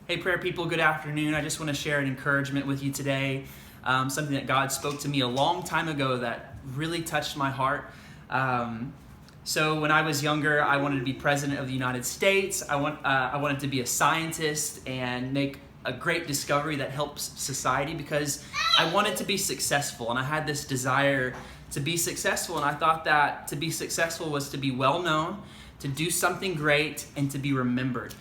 Hey, prayer people, good afternoon. I just want to share an encouragement with you today. Something that God spoke to me a long time ago that really touched my heart. So when I was younger, I wanted to be president of the United States. I wanted to be a scientist and make a great discovery that helps society because I wanted to be successful, and I had this desire to be successful, and I thought that to be successful was to be well known, to do something great, and to be remembered.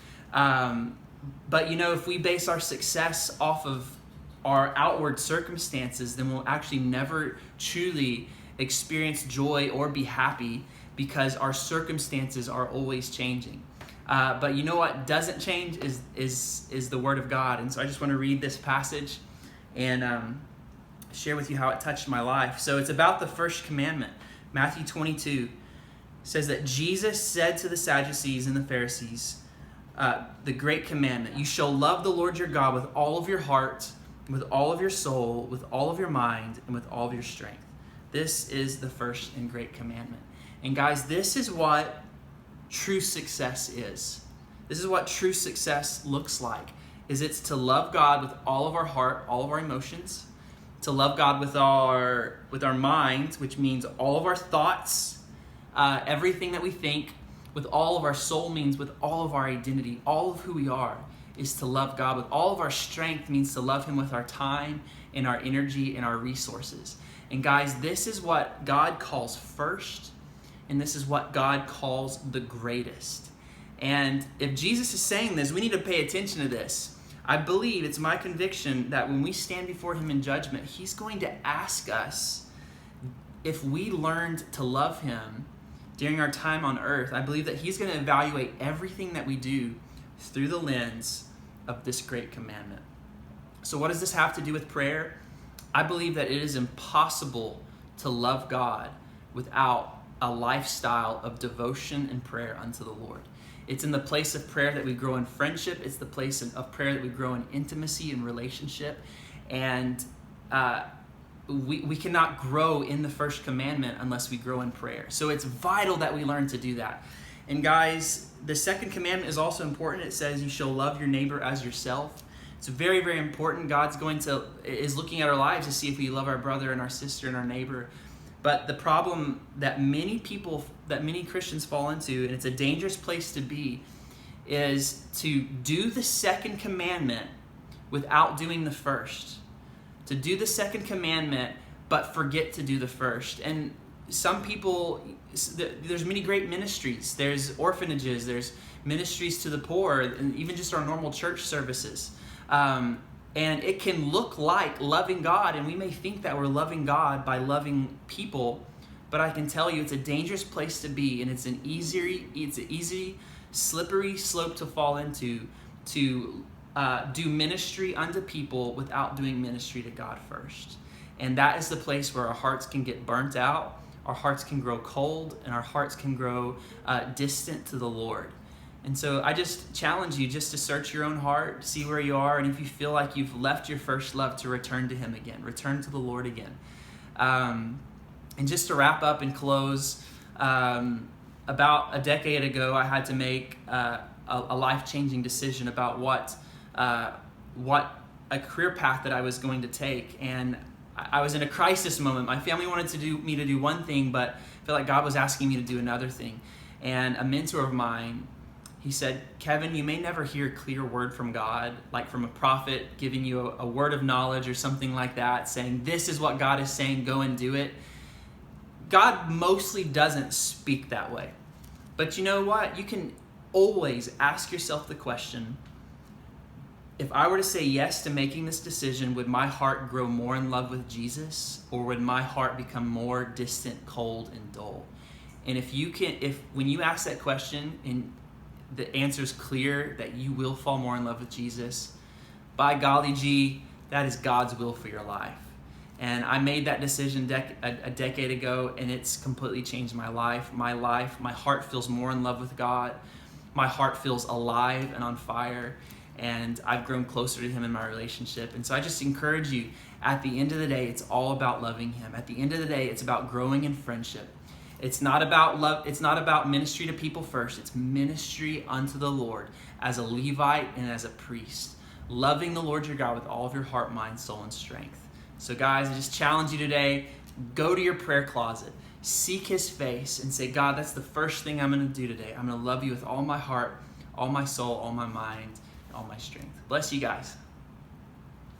But if we base our success off of our outward circumstances, then we'll actually never truly experience joy or be happy because our circumstances are always changing. But you know what doesn't change is the Word of God. And so I just want to read this passage and share with you how it touched my life. So it's about the first commandment. Matthew 22 says that Jesus said to the Sadducees and the Pharisees, the great commandment, you shall love the Lord your God with all of your heart, with all of your soul, with all of your mind, and with all of your strength. This is the first and great commandment. And guys, this is what true success is. This is what true success looks like. It's to love God with all of our heart, all of our emotions, to love God with our mind, which means all of our thoughts, everything that we think, with all of our soul means with all of our identity, all of who we are is to love God. With all of our strength means to love Him with our time and our energy and our resources. And guys, this is what God calls first, and this is what God calls the greatest. And if Jesus is saying this, we need to pay attention to this. I believe, it's my conviction, that when we stand before Him in judgment, He's going to ask us if we learned to love Him during our time on earth. I believe that He's going to evaluate everything that we do through the lens of this great commandment. So what does this have to do with prayer? I believe that it is impossible to love God without a lifestyle of devotion and prayer unto the Lord. It's in the place of prayer that we grow in friendship. It's the place of prayer that we grow in intimacy and relationship. And we cannot grow in the first commandment unless we grow in prayer. So it's vital that we learn to do that. And guys, the second commandment is also important. It says you shall love your neighbor as yourself. It's very, very important. God's is looking at our lives to see if we love our brother and our sister and our neighbor. But the problem that many Christians fall into, and it's a dangerous place to be, is to do the second commandment without doing the first. To do the second commandment, but forget to do the first. And some people, there's many great ministries. There's orphanages, there's ministries to the poor, and even just our normal church services. And it can look like loving God, and we may think that we're loving God by loving people, but I can tell you it's a dangerous place to be, and it's an easy, slippery slope to fall into, to do ministry unto people without doing ministry to God first. And that is the place where our hearts can get burnt out, our hearts can grow cold, and our hearts can grow distant to the Lord. And so I just challenge you just to search your own heart, see where you are, and if you feel like you've left your first love, to return to Him again, return to the Lord again. And just to wrap up and close, about a decade ago, I had to make a life-changing decision about what a career path that I was going to take. And I was in a crisis moment. My family wanted me to do one thing, but I felt like God was asking me to do another thing. And a mentor of mine, he said, Kevin, you may never hear a clear word from God, like from a prophet giving you a word of knowledge or something like that, saying, this is what God is saying, go and do it. God mostly doesn't speak that way. But you know what? You can always ask yourself the question, if I were to say yes to making this decision, would my heart grow more in love with Jesus, or would my heart become more distant, cold, and dull? And if when you ask that question and the answer is clear that you will fall more in love with Jesus, by golly gee, that is God's will for your life. And I made that decision a decade ago, and it's completely changed my life. My heart feels more in love with God. My heart feels alive and on fire. And I've grown closer to Him in my relationship. And so I just encourage you, at the end of the day, it's all about loving Him. At the end of the day, it's about growing in friendship. It's not about love. It's not about ministry to people first. It's ministry unto the Lord as a Levite and as a priest, loving the Lord your God with all of your heart, mind, soul, and strength. So guys, I just challenge you today, go to your prayer closet, seek his face, and say, God, that's the first thing I'm going to do today. I'm going to love you with all my heart, all my soul, all my mind, all my strength. Bless you guys.